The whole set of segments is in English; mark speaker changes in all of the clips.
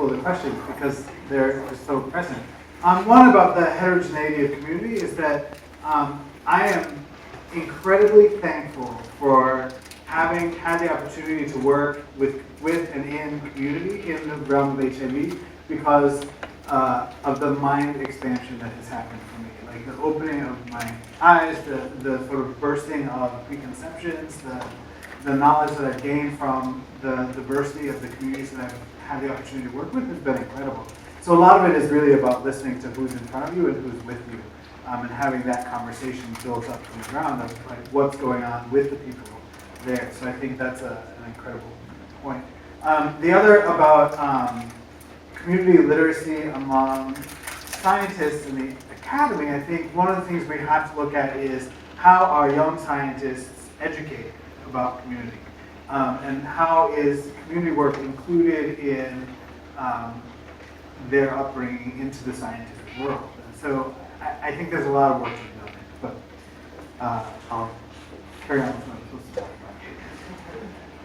Speaker 1: the questions because they're just so present. One about the heterogeneity of community is that I am incredibly thankful for having had the opportunity to work with and in community in the realm of HIV because of the mind expansion that has happened for me. Like the opening of my eyes, the sort of bursting of preconceptions, the knowledge that I've gained from the diversity of the communities that I've had the opportunity to work with has been incredible. So a lot of it is really about listening to who's in front of you and who's with you, and having that conversation built up from the ground of like what's going on with the people there. So I think that's an incredible point. The other about community literacy among scientists in the academy, I think one of the things we have to look at is how are young scientists educated about community, and how is community work included in their upbringing into the scientific world. And so I think there's a lot of work to be done there, but I'll carry on with what I'm supposed to talk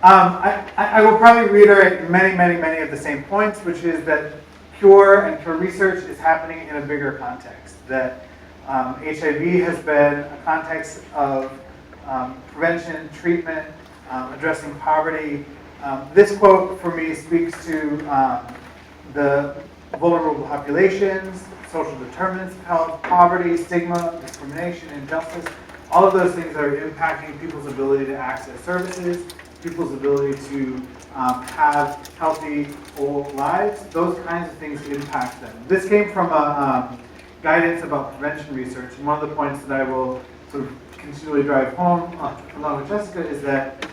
Speaker 1: about. I will probably reiterate many of the same points, which is that cure and cure research is happening in a bigger context, that HIV has been a context of prevention, treatment, addressing poverty. This quote for me speaks to the vulnerable populations, social determinants of health, poverty, stigma, discrimination, injustice, all of those things that are impacting people's ability to access services, people's ability to have healthy, whole lives. Those kinds of things impact them. This came from a guidance about prevention research, and one of the points that I will sort of continually drive home along with Jessica is that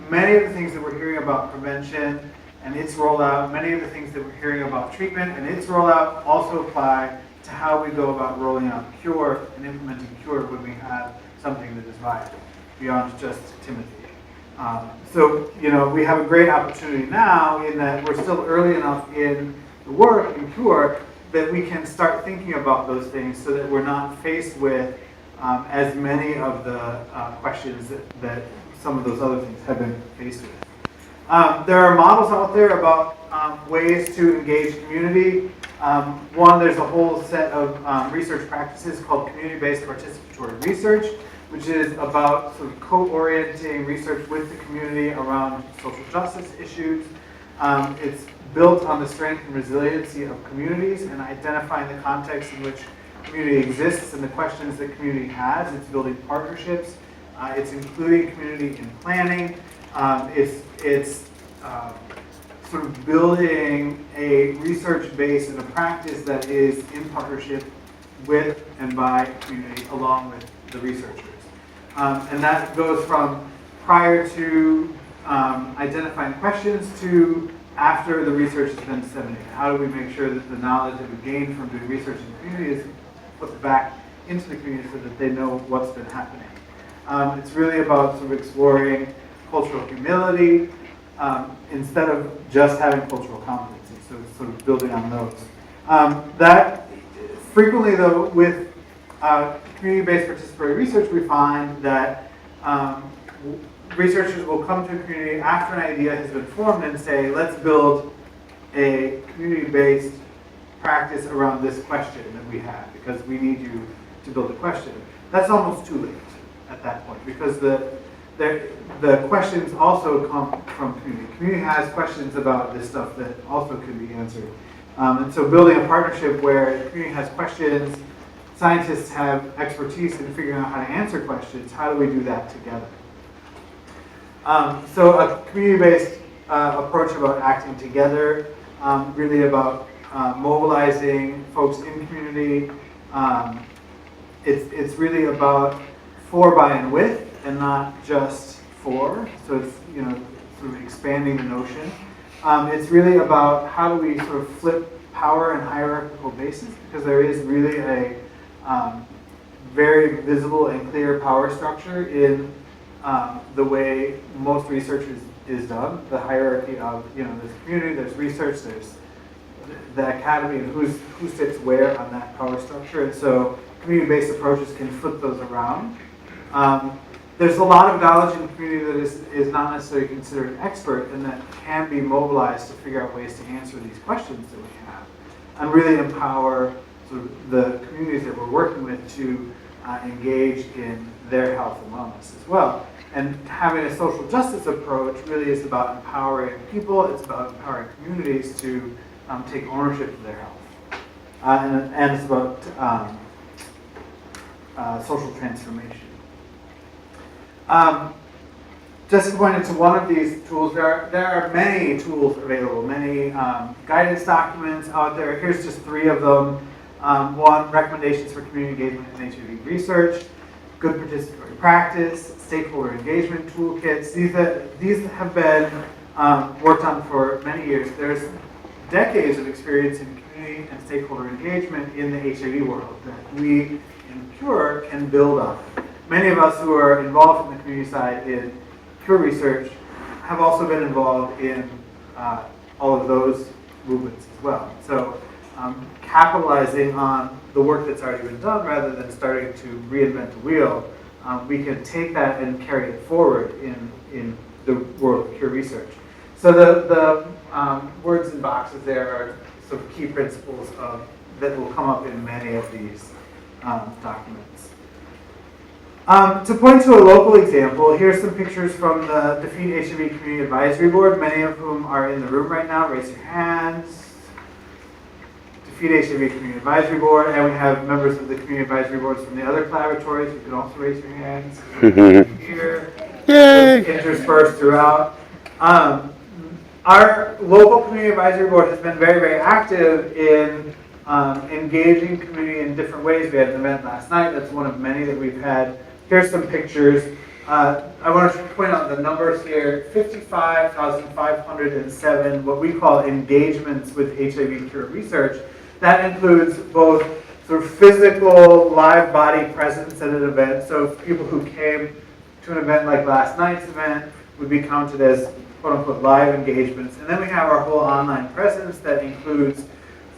Speaker 1: many of the things that we're hearing about prevention and its rollout, many of the things that we're hearing about treatment and its rollout also apply to how we go about rolling out cure and implementing cure when we have something that is viable beyond just Timothy. So, we have a great opportunity now in that we're still early enough in the work in cure that we can start thinking about those things so that we're not faced with as many of the questions that some of those other things have been faced with. There are models out there about ways to engage community. One, there's a whole set of research practices called community-based participatory research, which is about sort of co-orienting research with the community around social justice issues. It's built on the strength and resiliency of communities and identifying the context in which community exists and the questions that community has. It's building partnerships. It's including community in planning. It's sort of building a research base and a practice that is in partnership with and by community along with the researchers. And that goes from prior to identifying questions to after the research has been disseminated. How do we make sure that the knowledge that we gain from doing research in the community is put back into the community so that they know what's been happening? It's really about sort of exploring cultural humility instead of just having cultural competency, so sort of building on those. That frequently, though, with community-based participatory research, we find that researchers will come to a community after an idea has been formed and say, let's build a community-based practice around this question that we have, because we need you to build a question. That's almost too late at that point, because the questions also come from community. Community has questions about this stuff that also can be answered. And so building a partnership where the community has questions, scientists have expertise in figuring out how to answer questions, how do we do that together? So a community-based approach about acting together, really about mobilizing folks in community. It's really about for, by, and with, and not just for. So it's sort of expanding the notion. It's really about how do we sort of flip power and hierarchical bases, because there is really a very visible and clear power structure in the way most research is done. The hierarchy of there's community, there's research, there's the academy, and who sits where on that power structure. And so community-based approaches can flip those around. there's a lot of knowledge in the community that is not necessarily considered an expert and that can be mobilized to figure out ways to answer these questions that we have and really empower sort of the communities that we're working with to engage in their health and wellness as well. And having a social justice approach really is about empowering people, it's about empowering communities to take ownership of their health. And it's about social transformation. Just pointed to one of these tools. There are many tools available, many guidance documents out there. Here's just 3 of them. One, recommendations for community engagement in HIV research, good participatory practice, stakeholder engagement toolkits. These have been worked on for many years. There's decades of experience in community and stakeholder engagement in the HIV world that we in Cure can build on. Many of us who are involved in the community side in Cure research have also been involved in all of those movements as well. So capitalizing on the work that's already been done rather than starting to reinvent the wheel, we can take that and carry it forward in the world of Cure research. So the words and boxes there are sort of key principles that will come up in many of these documents. To point to a local example, here's some pictures from the defeatHIV Community Advisory Board, many of whom are in the room right now. Raise your hands. defeatHIV Community Advisory Board, and we have members of the Community Advisory Boards from the other collaboratories. You can also raise your hands. Here, interspersed throughout. Our local Community Advisory Board has been very, very active in engaging community in different ways. We had an event last night. That's one of many that we've had. Here's some pictures. I want to point out the numbers here. 55,507 what we call engagements with HIV Cure research. That includes both sort of physical, live body presence at an event. So people who came to an event like last night's event would be counted as quote-unquote live engagements. And then we have our whole online presence that includes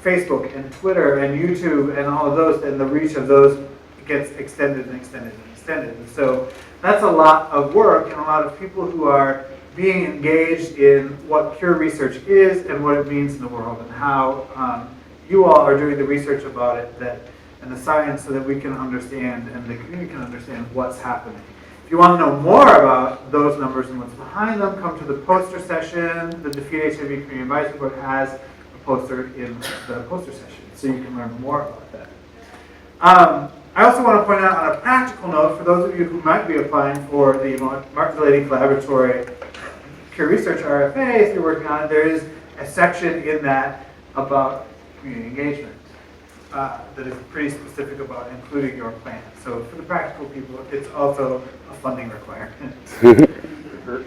Speaker 1: Facebook and Twitter and YouTube and all of those, and the reach of those gets extended and extended and extended. And so that's a lot of work and a lot of people who are being engaged in what Cure research is and what it means in the world and how you all are doing the research about it and the science so that we can understand and the community can understand what's happening. If you want to know more about those numbers and what's behind them, come to the poster session. The defeatHIV Community Advisory Board has a poster in the poster session, so you can learn more about that. I also want to point out on a practical note, for those of you who might be applying for the Martin Delaney Collaboratory Cure Research RFA, if you're working on it, there is a section in that about community engagement that is pretty specific about including your plan. So for the practical people, it's also a funding requirement.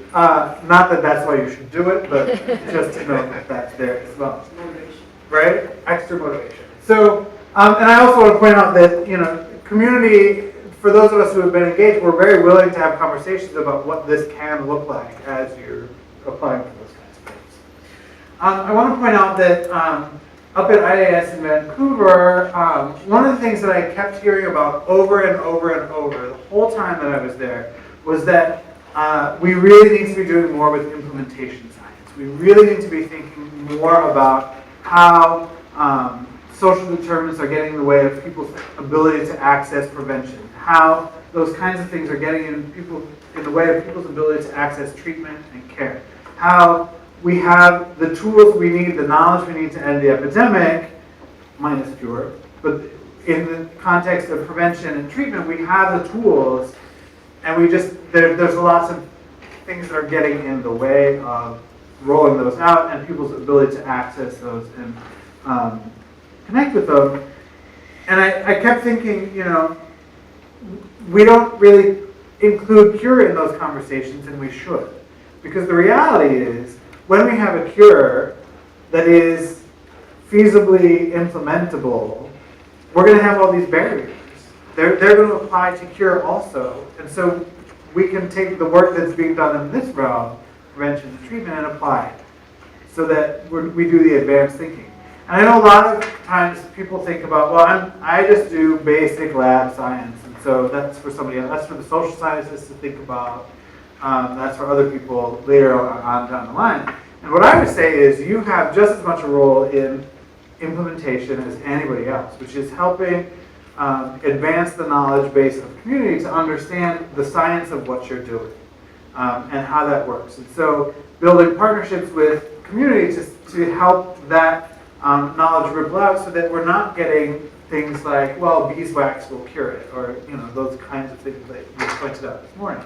Speaker 1: Not that that's why you should do it, but just to know that that's there as well. Motivation. Right? Extra motivation. So, and I also want to point out that, community, for those of us who have been engaged, we're very willing to have conversations about what this can look like as you're applying for those kinds of things. I want to point out that up at IAS in Vancouver, one of the things that I kept hearing about over and over and over the whole time that I was there was that we really need to be doing more with implementation science. We really need to be thinking more about how social determinants are getting in the way of people's ability to access prevention, how those kinds of things are getting in the way of people's ability to access treatment and care, how we have the tools we need, the knowledge we need to end the epidemic, minus Cure, but in the context of prevention and treatment, we have the tools, and there's lots of things that are getting in the way of rolling those out and people's ability to access those and connect with them. And I kept thinking, we don't really include Cure in those conversations, and we should. Because the reality is, when we have a cure that is feasibly implementable, we're going to have all these barriers. They're going to apply to Cure also. And so we can take the work that's being done in this realm, prevention and treatment, and apply it so that we do the advanced thinking. And I know a lot of times people think about, well, I just do basic lab science, and So that's for somebody else. That's for the social scientists to think about. That's for other people later on down the line. And what I would say is you have just as much a role in implementation as anybody else, which is helping advance the knowledge base of the community to understand the science of what you're doing and how that works. And so building partnerships with community to help that knowledge ripple out so that we're not getting things like, well, beeswax will cure it, or those kinds of things that you pointed out this morning.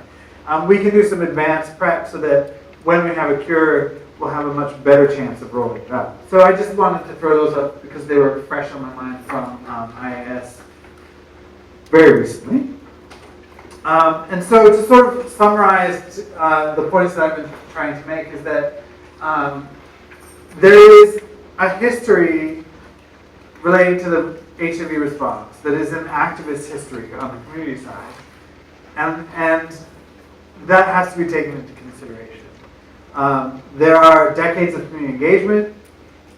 Speaker 1: We can do some advanced prep so that when we have a cure, we'll have a much better chance of rolling it out. So I just wanted to throw those up because they were fresh on my mind from IIS very recently. And so to sort of summarize the points that I've been trying to make is that there is a history relating to the HIV response that is an activist history on the community side. And that has to be taken into consideration. There are decades of community engagement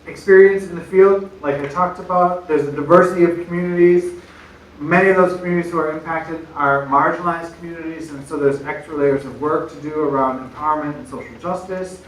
Speaker 1: experience in the field, like I talked about. There's a diversity of communities. Many of those communities who are impacted are marginalized communities, and so there's extra layers of work to do around empowerment and social justice.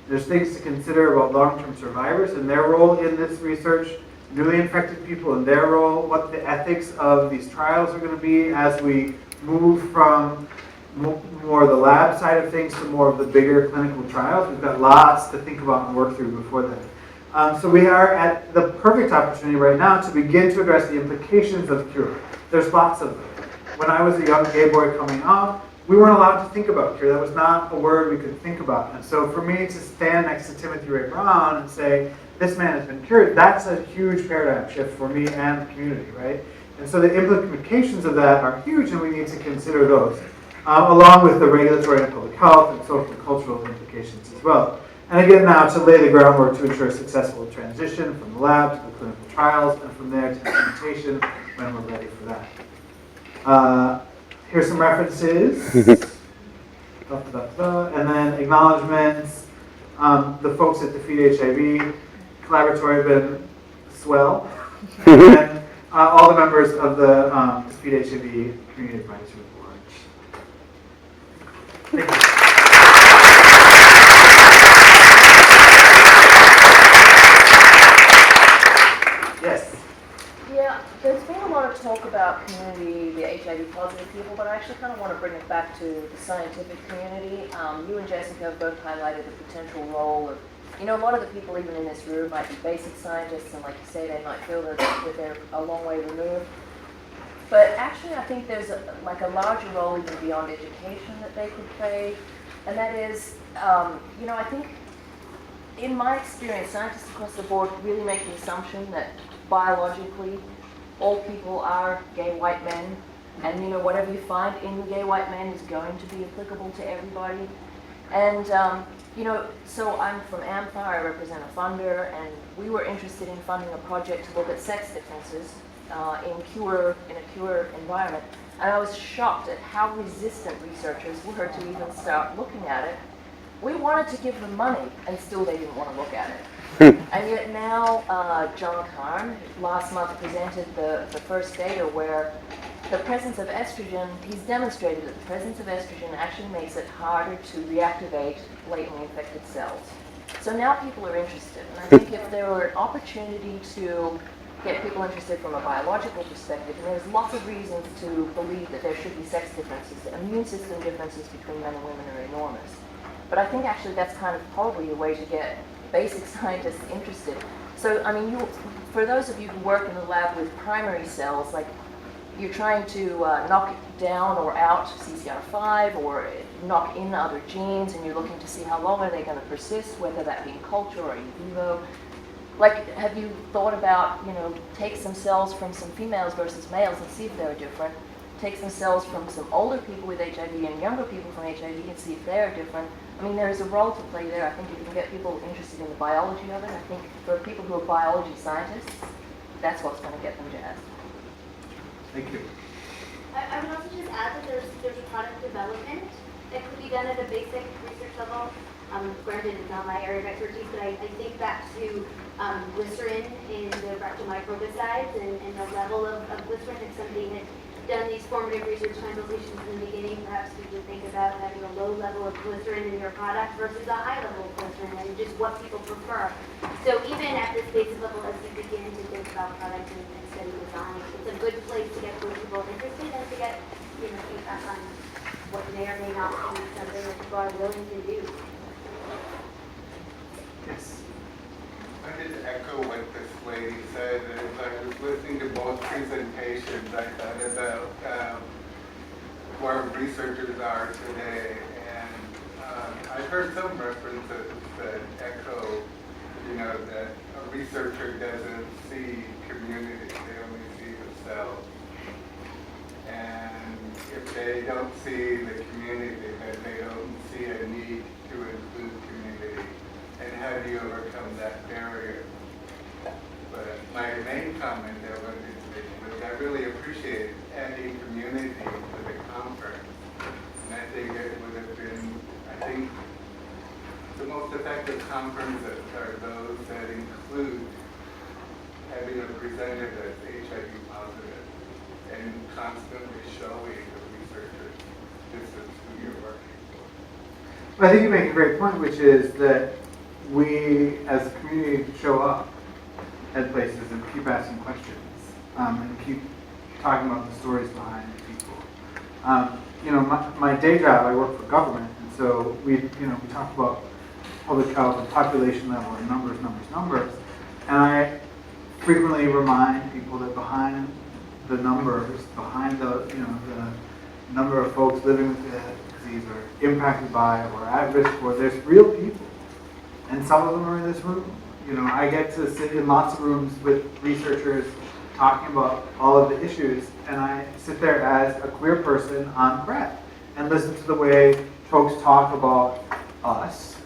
Speaker 1: There's things to consider about long-term survivors and their role in this research, newly infected people and their role, what the ethics of these trials are going to be as we move from more of the lab side of things to more of the bigger clinical trials. We've got lots to think about and work through before then. So we are at the perfect opportunity right now to begin to address the implications of cure. There's lots of them. When I was a young gay boy coming up, we weren't allowed to think about cure. That was not a word we could think about. And so for me to stand next to Timothy Ray Brown and say, this man has been cured, that's a huge paradigm shift for me and the community, right? And so the implications of that are huge, and we need to consider those, along with the regulatory and public health and social and cultural implications as well. And again, now to lay the groundwork to ensure successful transition from the lab to the clinical trials, and from there to implementation when we're ready for that. Here's some references, and then acknowledgements. The folks at defeatHIV Collaboratory have been swell, and all the members of the defeatHIV Community Advisory Board. Thank you. Yes?
Speaker 2: Yeah, there's been a lot of talk about community, the HIV positive people, but I actually kind of want to bring it back to the scientific community. You and Jessica have both highlighted the potential role of, a lot of the people even in this room might be basic scientists, and like you say, they might feel that they're a long way removed. But actually, I think there's a larger role even beyond education that they could play, and that is, I think in my experience, scientists across the board really make the assumption that biologically all people are gay white men, and whatever you find in the gay white men is going to be applicable to everybody. And so I'm from AMPA, I represent a funder, and we were interested in funding a project to look at sex differences in a cure environment. And I was shocked at how resistant researchers were to even start looking at it. We wanted to give them money, and still they didn't want to look at it. And yet now, John Karn last month presented the first data where the presence of estrogen, he's demonstrated that the presence of estrogen actually makes it harder to reactivate latently infected cells. So now people are interested, and I think if there were an opportunity to get people interested from a biological perspective, and there's lots of reasons to believe that there should be sex differences. The immune system differences between men and women are enormous. But I think actually that's kind of probably a way to get basic scientists interested. So, for those of you who work in the lab with primary cells, like you're trying to knock down or out CCR5 or knock in other genes, and you're looking to see how long are they going to persist, whether that be in culture or in vivo. Like, have you thought about, take some cells from some females versus males and see if they're different? Take some cells from some older people with HIV and younger people from HIV and see if they're different. There's a role to play there. I think if you can get people interested in the biology of it, I think for people who are biology scientists, that's what's going to get them jazzed.
Speaker 1: Thank you.
Speaker 3: I would also just add that there's a product development that could be done at a basic research level. Granted, it's not my area of expertise, but I think back to glycerin in the bractomicrobicides and the level of glycerin is something that done these formative research consultations in the beginning, perhaps we would think about having a low level of glycerin in your product versus a high level of glycerin and just what people prefer. So even at this basic level, as you begin to think about product and study design, it's a good place to get people interested and to get feedback on what may or may not be something that people are willing to do.
Speaker 1: Yes.
Speaker 4: I just echo what this lady said. As I was listening to both presentations, I thought about where researchers are today, and I've heard some references that echo, that a researcher doesn't see community, they only see themselves. And if they don't see the community, then they don't see a need to include community. And how do you overcome that barrier? But my main comment I wanted to make was I really appreciate adding community to the conference. And I think it would have been, the most effective conferences are those that include having a presenter that's HIV positive and constantly showing the researchers this is who you're working for.
Speaker 1: Well, I think you make a great point, which is that we, as a community, show up at places and keep asking questions and keep talking about the stories behind people. My day job, I work for government, and so we talk about public health and population level and numbers. And I frequently remind people that behind the numbers, behind the number of folks living with the disease or impacted by or at risk for, there's real people. And some of them are in this room. I get to sit in lots of rooms with researchers talking about all of the issues, and I sit there as a queer person on PrEP and listen to the way folks talk about us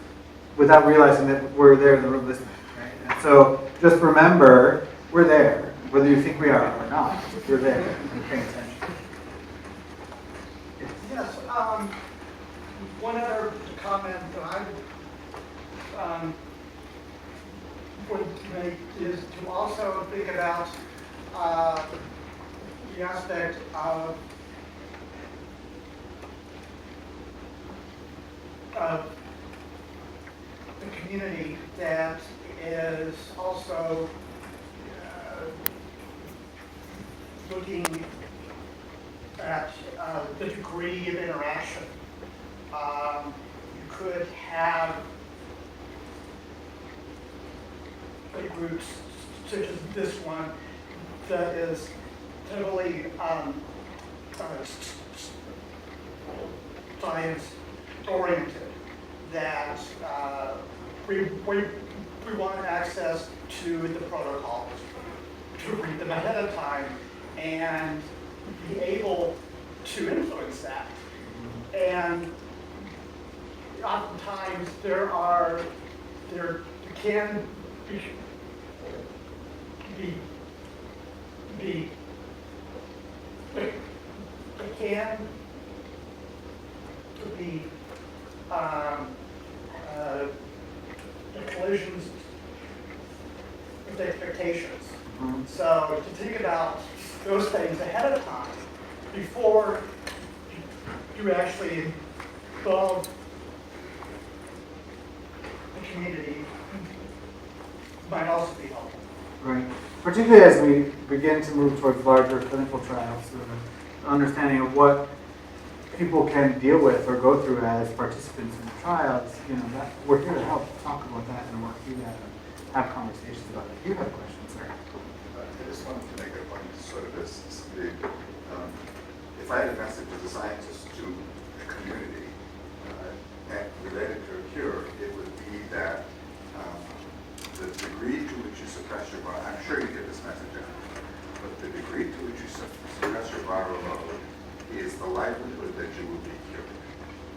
Speaker 1: without realizing that we're there in the room listening. Right? And so just remember, we're there, whether you think we are or not. We're there and paying attention.
Speaker 5: Yes, one other comment that I would make is to also think about the aspect of the community that is also looking at the degree of interaction. You could have groups such as this one that is totally science oriented, that we want access to the protocols, to read them ahead of time and be able to influence that. And oftentimes there can be collisions with expectations. Mm-hmm. So to think about those things ahead of time before you actually involve the community might also be helpful.
Speaker 1: Right. Particularly as we begin to move towards larger clinical trials, so the understanding of what people can deal with or go through as participants in the trials, that we're here to help talk about that and work through that and have conversations about it. You have a question, sir?
Speaker 6: I just wanted to make a point, sort of as if I had a message as a scientist to the community and related to a cure, it would be that the degree to which you suppress your viral, I'm sure you get this message out, but the degree to which you suppress your viral load is the likelihood that you will be cured.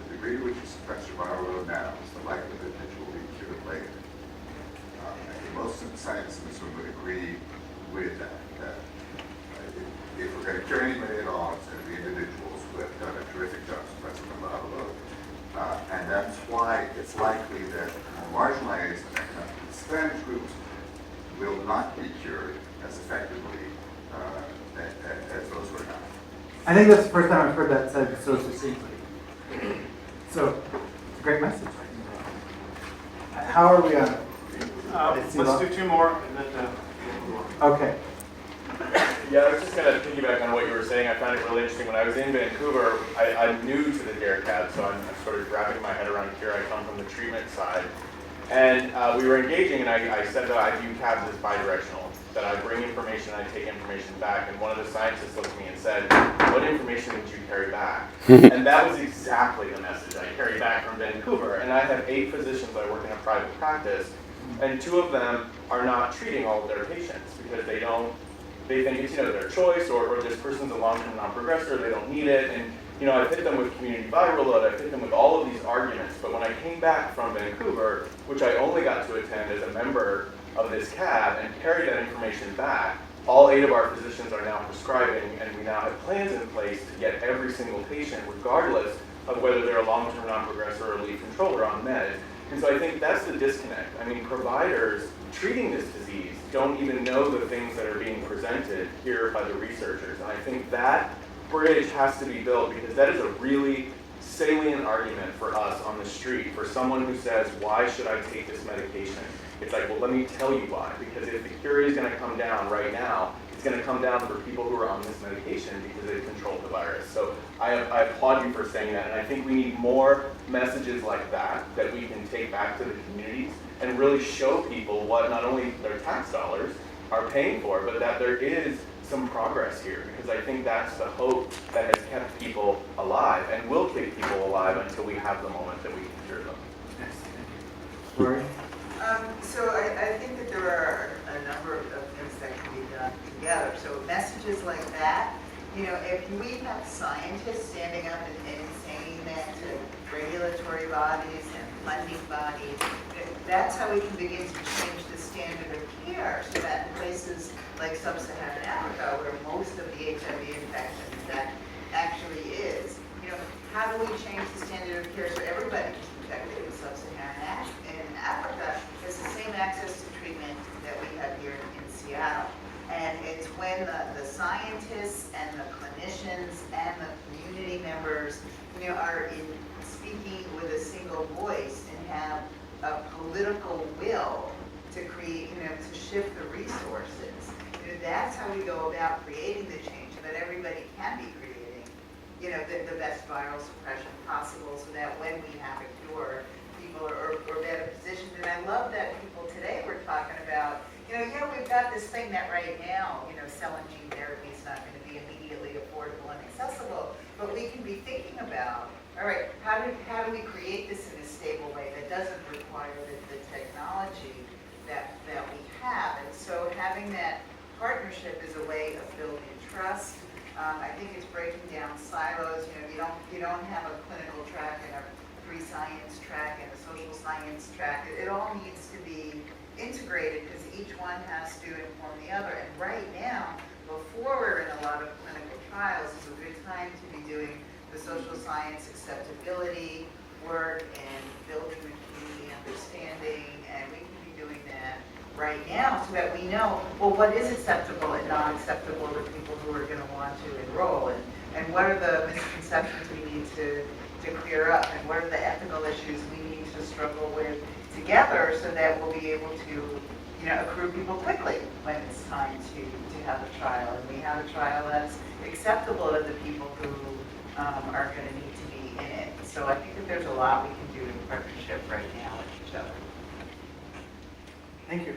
Speaker 6: The degree to which you suppress your viral load now is the likelihood that you will be cured later. I think most of the scientists in this room would agree with that. If we're going to cure anybody at all, it's going to be individuals who have done a terrific job suppressing the viral load. And that's why it's likely that more marginalized and economically disadvantaged groups will not be cured as effectively as those who are not.
Speaker 1: I think that's the first time I've heard that said so succinctly. So, it's a great message. How are we on?
Speaker 7: Let's do 2 more and then we'll move on.
Speaker 1: Okay.
Speaker 8: Yeah, I was just going to piggyback on what you were saying. I found it really interesting. When I was in Vancouver, I'm new to the Dare Cab, so I'm sort of wrapping my head around Cure. I come from the treatment side. And we were engaging, and I said that I view cabs as bidirectional, that I bring information, I take information back. And one of the scientists looked at me and said, what information did you carry back? And that was exactly the message I carried back from Vancouver. And I have 8 physicians that work in a private practice, and 2 of them are not treating all of their patients because they think it's their choice, or this person's a long-term non-progressor, they don't need it. And I've hit them with community viral load, I've hit them with all of these arguments. But when I came back from Vancouver, which I only got to attend as a member of this CAB and carry that information back, all 8 of our physicians are now prescribing, and we now have plans in place to get every single patient, regardless of whether they're a long-term non-progressor or lead controller on meds. And so I think that's the disconnect. I mean, providers treating this disease don't even know the things that are being presented here by the researchers. And I think that bridge has to be built, because that is a really salient argument for us on the street, for someone who says, why should I take this medication? It's like, well, let me tell you why. Because if the cure is going to come down right now, it's going to come down for people who are on this medication because they've controlled the virus. So I applaud you for saying that, and I think we need more messages like that we can take back to the communities and really show people what not only their tax dollars are paying for, but that there is some progress here, because I think that's the hope that has kept people alive and will keep people alive until we have the moment that we can cure them.
Speaker 1: Rory?
Speaker 9: So I think that there are a number of things that can be done together. So messages like that, if we have scientists standing up and saying that to regulatory bodies and funding bodies, that's how we can begin to change the standard of care, so that in places like sub-Saharan Africa, where most of the HIV infection that actually is, how do we change the standard of care so everybody who's infected with sub-Saharan Africa has the same access to treatment that we have here in Seattle? And it's when the scientists and the clinicians and the community members, are speaking with a single voice and have a political will to create, to shift the resources. That's how we go about creating the change, so that everybody can be creating, the best viral suppression possible, so that when we have a cure, people are better positioned. And I love that people today were talking about, we've got this thing that right now, cell and gene therapy is not going to be immediately affordable and accessible, but we can be thinking about, all right, how do we create this in a stable way that doesn't require the technology that we have? And so having that partnership is a way of building trust. I think it's breaking down silos. You don't have a clinical track and a pre-science track and a social science track. It all needs to be integrated, because each one has to inform the other. And right now, before we're in a lot of clinical trials, is a good time to be doing the social science acceptability work and building the community understanding, and we can be doing that right now, so that we know, well, what is acceptable and not acceptable to people who are going to want to enroll, and what are the misconceptions we need to clear up, and what are the ethical issues we need to struggle with together, so that we'll be able to accrue people quickly when it's time to have a trial, and we have a trial that's acceptable to the people who are going to need to be in it. So I think that there's a lot we can do in partnership right now with each other.
Speaker 1: Thank you.